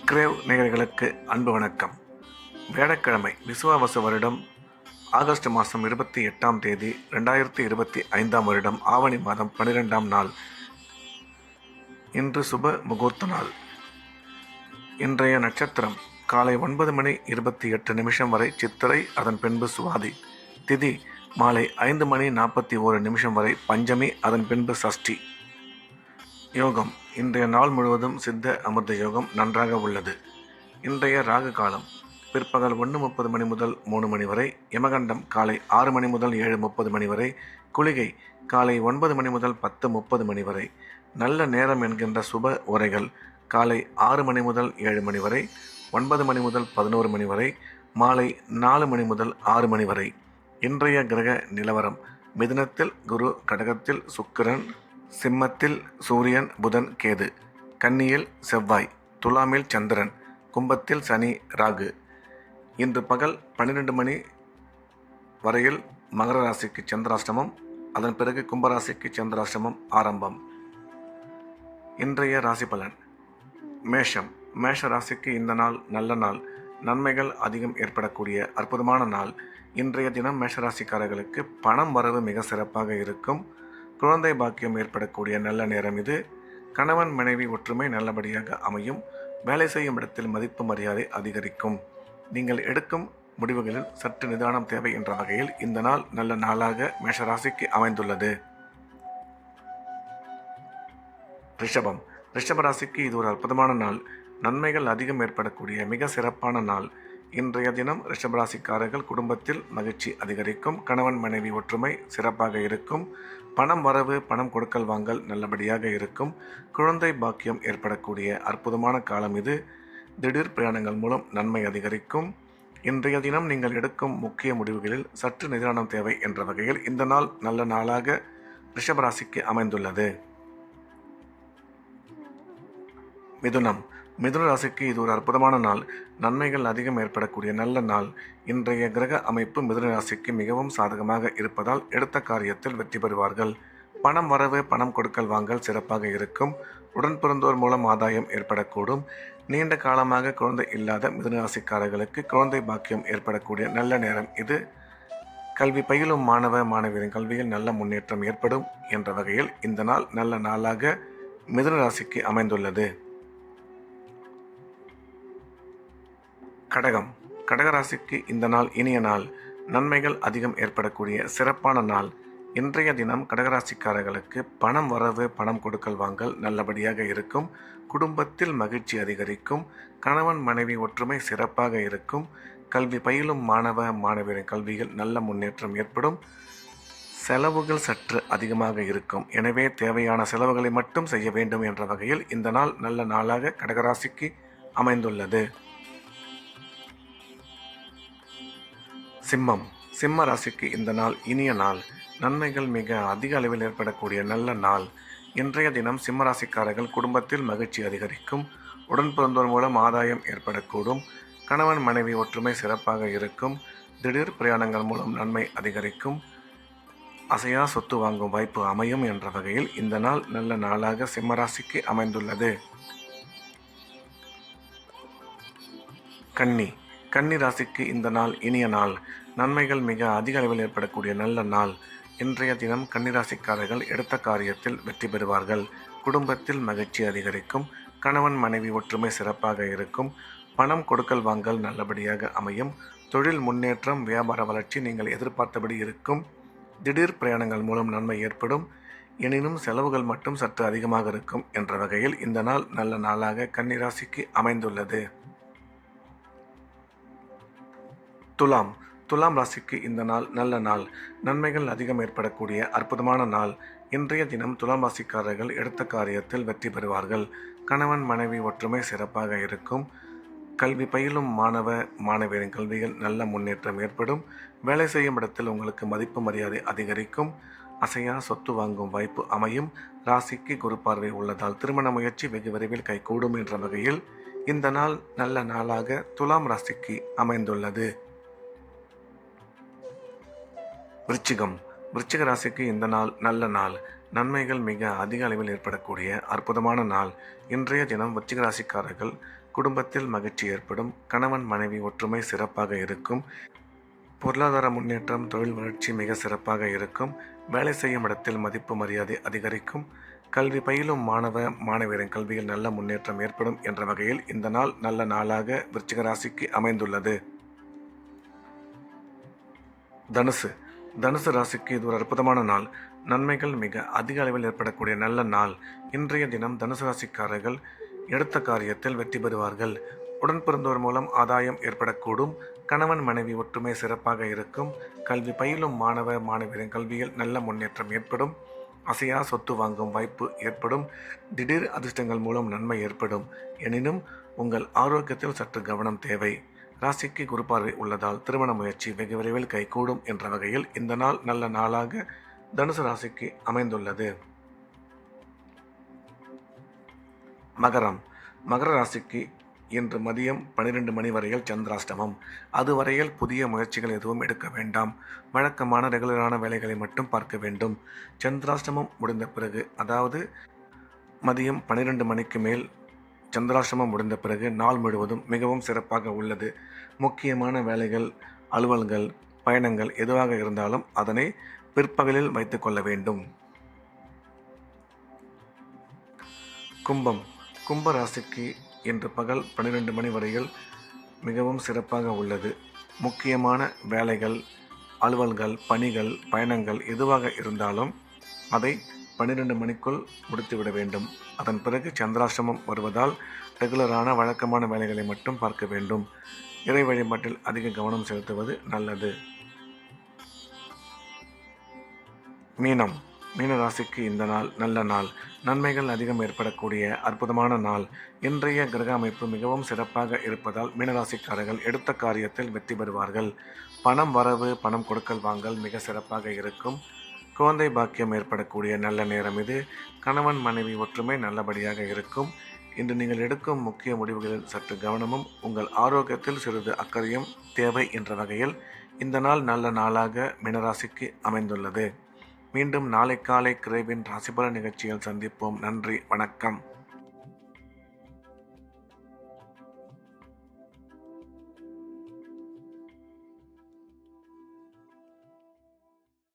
Grave நேயர்களுக்கு அன்பு வணக்கம். வியாழக்கிழமை விசுவாவசு வருடம் ஆகஸ்ட் மாதம் 28ஆம் தேதி 2025ஆம் வருடம் ஆவணி மாதம் 12ஆம் நாள். இன்று சுப முகூர்த்த நாள். இன்றைய நட்சத்திரம் காலை 9:28 வரை சித்திரை, அதன் பின்பு சுவாதி. திதி மாலை 5:41 வரை பஞ்சமி, அதன் பின்பு சஷ்டி. யோகம் இன்றைய நாள் முழுவதும் சித்த அமிர்த யோகம் நன்றாக உள்ளது. இன்றைய ராகு காலம் பிற்பகல் 1:30 முதல் 3 வரை, யமகண்டம் காலை 6 முதல் 7:30 வரை, குளிகை காலை 9 முதல் 10:30 வரை. நல்ல நேரம் என்கின்ற சுப உரைகள் காலை 6 முதல் 7 வரை, 9 முதல் 11 வரை, மாலை 4 முதல் 6 வரை. இன்றைய கிரக நிலவரம்: மிதுனத்தில் குரு, கடகத்தில் சுக்கிரன், சிம்மத்தில் சூரியன், புதன், கேது, கன்னியில் செவ்வாய், துலாமில் சந்திரன், கும்பத்தில் சனி, ராகு. இன்று பகல் 12 வரையில் மகர ராசிக்கு சந்திராஷ்டமம், அதன் பிறகு கும்பராசிக்கு சந்திராஷ்டமம் ஆரம்பம். இன்றைய ராசி பலன்: மேஷம். மேஷ ராசிக்கு இந்த நாள் நல்ல நாள். நன்மைகள் அதிகம் ஏற்படக்கூடிய அற்புதமான நாள். இன்றைய தினம் மேஷராசிக்காரர்களுக்கு பணம் வரவு மிக சிறப்பாக இருக்கும். குழந்தை பாக்கியம் ஏற்படக்கூடிய நல்ல நேரம் இது. கணவன் மனைவி ஒற்றுமை நல்லபடியாக அமையும். வேலை செய்யும் இடத்தில் மதிப்பு மரியாதை அதிகரிக்கும். நீங்கள் எடுக்கும் முடிவுகளில் சற்று நிதானம் தேவை என்ற வகையில் இந்த நாள் நல்ல நாளாக மேஷராசிக்கு அமைந்துள்ளது. ரிஷபம். ரிஷபராசிக்கு இது ஒரு அற்புதமான நாள். நன்மைகள் அதிகம் ஏற்படக்கூடிய மிக சிறப்பான நாள். இன்றைய தினம் ரிஷபராசிக்காரர்கள் குடும்பத்தில் மகிழ்ச்சி அதிகரிக்கும். கணவன் மனைவி ஒற்றுமை சிறப்பாக இருக்கும். பணம் வரவு, பணம் கொடுக்கல் வாங்கல் நல்லபடியாக இருக்கும். குழந்தை பாக்கியம் ஏற்படக்கூடிய அற்புதமான காலம் இது. திடீர் பிரயாணங்கள் மூலம் நன்மை அதிகரிக்கும். இன்றைய தினம் நீங்கள் எடுக்கும் முக்கிய முடிவுகளில் சற்று நிதானம் தேவை என்ற வகையில் இந்த நாள் நல்ல நாளாக ரிஷபராசிக்கு அமைந்துள்ளது. மிதுனம். மிதுன ராசிக்கு இது ஒரு அற்புதமான நாள். நன்மைகள் அதிகம் ஏற்படக்கூடிய நல்ல நாள். இன்றைய கிரக அமைப்பு மிதுன ராசிக்கு மிகவும் சாதகமாக இருப்பதால் எடுத்த காரியத்தில் வெற்றி பெறுவார்கள். பணம் வரவு, பணம் கொடுக்கல் வாங்கல் சிறப்பாக இருக்கும். உடன் பிறந்தோர் மூலம் ஆதாயம் ஏற்படக்கூடும். நீண்ட காலமாக குழந்தை இல்லாத மிதுன ராசிக்காரர்களுக்கு குழந்தை பாக்கியம் ஏற்படக்கூடிய நல்ல நேரம் இது. கல்வி பயிலும் மாணவ மாணவியரின் கல்வியில் நல்ல முன்னேற்றம் ஏற்படும் என்ற வகையில் இந்த நாள் நல்ல நாளாக மிதுன ராசிக்கு அமைந்துள்ளது. கடகம். கடகராசிக்கு இந்த நாள் இனிய நாள். நன்மைகள் அதிகம் ஏற்படக்கூடிய சிறப்பான நாள். இன்றைய தினம் கடகராசிக்காரர்களுக்கு பணம் வரவு, பணம் கொடுக்கல் வாங்கல் நல்லபடியாக இருக்கும். குடும்பத்தில் மகிழ்ச்சி அதிகரிக்கும். கணவன் மனைவி ஒற்றுமை சிறப்பாக இருக்கும். கல்வி பயிலும் மாணவ மாணவியரின் கல்வியில் நல்ல முன்னேற்றம் ஏற்படும். செலவுகள் சற்று அதிகமாக இருக்கும். எனவே தேவையான செலவுகளை மட்டும் செய்ய வேண்டும் என்ற வகையில் இந்த நாள் நல்ல நாளாக கடகராசிக்கு அமைந்துள்ளது. சிம்மம். சிம்ம ராசிக்கு இந்த நாள் இனிய நாள். நன்மைகள் மிக அதிக அளவில் ஏற்படக்கூடிய நல்ல நாள். இன்றைய தினம் சிம்ம ராசிக்காரர்கள் குடும்பத்தில் மகிழ்ச்சி அதிகரிக்கும். உடன் பிறந்தோர் மூலம் ஆதாயம் ஏற்படக்கூடும். கணவன் மனைவி ஒற்றுமை சிறப்பாக இருக்கும். திடீர் பிரயாணங்கள் மூலம் நன்மை அதிகரிக்கும். அசையா சொத்து வாங்கும் வாய்ப்பு அமையும் என்ற வகையில் இந்த நாள் நல்ல நாளாக சிம்மராசிக்கு அமைந்துள்ளது. கன்னி. கன்னி ராசிக்கு இந்த நாள் இனிய நாள். நன்மைகள் மிக அதிக அளவில் ஏற்படக்கூடிய நல்ல நாள். இன்றைய தினம் கன்னிராசிக்காரர்கள் எடுத்த காரியத்தில் வெற்றி பெறுவார்கள். குடும்பத்தில் மகிழ்ச்சி அதிகரிக்கும். கணவன் மனைவி ஒற்றுமை சிறப்பாக இருக்கும். பணம் கொடுக்கல் வாங்கல் நல்லபடியாக அமையும். தொழில் முன்னேற்றம், வியாபார வளர்ச்சி நீங்கள் எதிர்பார்த்தபடி இருக்கும். திடீர் பிரயாணங்கள் மூலம் நன்மை ஏற்படும். எனினும் செலவுகள் மட்டும் சற்று அதிகமாக இருக்கும் என்ற வகையில் இந்த நாள் நல்ல நாளாக கன்னிராசிக்கு அமைந்துள்ளது. துலாம். துலாம் ராசிக்கு இந்த நாள் நல்ல நாள். நன்மைகள் அதிகம் ஏற்படக்கூடிய அற்புதமான நாள். இன்றைய தினம் துலாம் ராசிக்காரர்கள் எடுத்த காரியத்தில் வெற்றி பெறுவார்கள். கணவன் மனைவி ஒற்றுமை சிறப்பாக இருக்கும். கல்வி பயிலும் மாணவ மாணவியரின் கல்வியில் நல்ல முன்னேற்றம் ஏற்படும். வேலை செய்யும் இடத்தில் உங்களுக்கு மதிப்பு மரியாதை அதிகரிக்கும். அசையா சொத்து வாங்கும் வாய்ப்பு அமையும். ராசிக்கு குரு பார்வை உள்ளதால் திருமண முயற்சி வெகு விரைவில் கைகூடும் என்ற வகையில் இந்த நாள் நல்ல நாளாக துலாம் ராசிக்கு அமைந்துள்ளது. விருச்சிகம். விருச்சிக ராசிக்கு இந்த நாள் நல்ல நாள். நன்மைகள் மிக அதிக அளவில் ஏற்படக்கூடிய அற்புதமான நாள். இன்றைய தினம் விருச்சிக ராசிக்காரர்கள் குடும்பத்தில் மகிழ்ச்சி ஏற்படும். கணவன் மனைவி ஒற்றுமை சிறப்பாக இருக்கும். பொருளாதார முன்னேற்றம், தொழில் வளர்ச்சி மிக சிறப்பாக இருக்கும். வேலை செய்யும் இடத்தில் மதிப்பு மரியாதை அதிகரிக்கும். கல்வி பயிலும் மாணவ மாணவியரின் கல்வியில் நல்ல முன்னேற்றம் ஏற்படும் என்ற வகையில் இந்த நாள் நல்ல நாளாக விருச்சிக ராசிக்கு அமைந்துள்ளது. தனுசு தனுசு ராசிக்கு இது ஒரு அற்புதமான நாள். நன்மைகள் மிக அதிக அளவில் ஏற்படக்கூடிய நல்ல நாள். இன்றைய தினம் தனுசு ராசிக்காரர்கள் எடுத்த காரியத்தில் வெற்றி பெறுவார்கள். உடன் பிறந்தோர் மூலம் ஆதாயம் ஏற்படக்கூடும். கணவன் மனைவி ஒற்றுமை சிறப்பாக இருக்கும். கல்வி பயிலும் மாணவ மாணவியரின் கல்வியில் நல்ல முன்னேற்றம் ஏற்படும். அசையா சொத்து வாங்கும் வாய்ப்பு ஏற்படும். திடீர் அதிர்ஷ்டங்கள் மூலம் நன்மை ஏற்படும். எனினும் உங்கள் ஆரோக்கியத்தில் சற்று கவனம் தேவை. ராசிக்கு குரு பார்வை உள்ளதால் திருமண முயற்சி வெகு விரைவில் கைகூடும் என்ற வகையில் இந்த நாள் நல்ல நாளாக தனுசு ராசிக்கு அமைந்துள்ளது. மகர ராசிக்கு இன்று மதியம் 12 மணி வரையில் சந்திராஷ்டமம். அதுவரையில் புதிய முயற்சிகள் எதுவும் எடுக்க வேண்டாம். வழக்கமான ரெகுலரான வேலைகளை மட்டும் பார்க்க வேண்டும். சந்திராஷ்டமம் முடிந்த பிறகு, அதாவது மதியம் 12 மணிக்கு மேல் சந்திராஷ்டமம் முடிந்த பிறகு நாள் முழுவதும் மிகவும் சிறப்பாக உள்ளது. முக்கியமான வேலைகள், அலுவல்கள், பயணங்கள் எதுவாக இருந்தாலும் அதனை பிற்பகலில் வைத்து கொள்ள வேண்டும். கும்ப ராசிக்கு இன்று பகல் 12 மணி வரையில் மிகவும் சிறப்பாக உள்ளது. முக்கியமான வேலைகள், அலுவல்கள், பணிகள், பயணங்கள் எதுவாக இருந்தாலும் அதை 12 மணிக்குள் முடித்துவிட வேண்டும். அதன் பிறகு சந்திராஷ்டமம் வருவதால் ரெகுலரான வழக்கமான வேலைகளை மட்டும் பார்க்க வேண்டும். இறை வழிபாட்டில் அதிக கவனம் செலுத்துவது நல்லது. மீன ராசிக்கு இந்த நாள் நல்ல நாள். நன்மைகள் அதிகம் ஏற்படக்கூடிய அற்புதமான நாள். இன்றைய கிரக அமைப்பு மிகவும் சிறப்பாக இருப்பதால் மீனராசிக்காரர்கள் எடுத்த காரியத்தில் வெற்றி பெறுவார்கள். பணம் வரவு, பணம் கொடுக்கல் வாங்கல் மிக சிறப்பாக இருக்கும். குழந்தை பாக்கியம் ஏற்படக்கூடிய நல்ல நேரம் இது. கணவன் மனைவி ஒற்றுமை நல்லபடியாக இருக்கும். இன்று நீங்கள் எடுக்கும் முக்கிய முடிவுகளில் சற்று கவனமும் உங்கள் ஆரோக்கியத்தில் சிறிது அக்கறையும் தேவை என்ற வகையில் இந்த நாள் நல்ல நாளாக மீனராசிக்கு அமைந்துள்ளது. மீண்டும் நாளை காலை கிரேவின் ராசிபலன் நிகழ்ச்சியில் சந்திப்போம். நன்றி, வணக்கம்.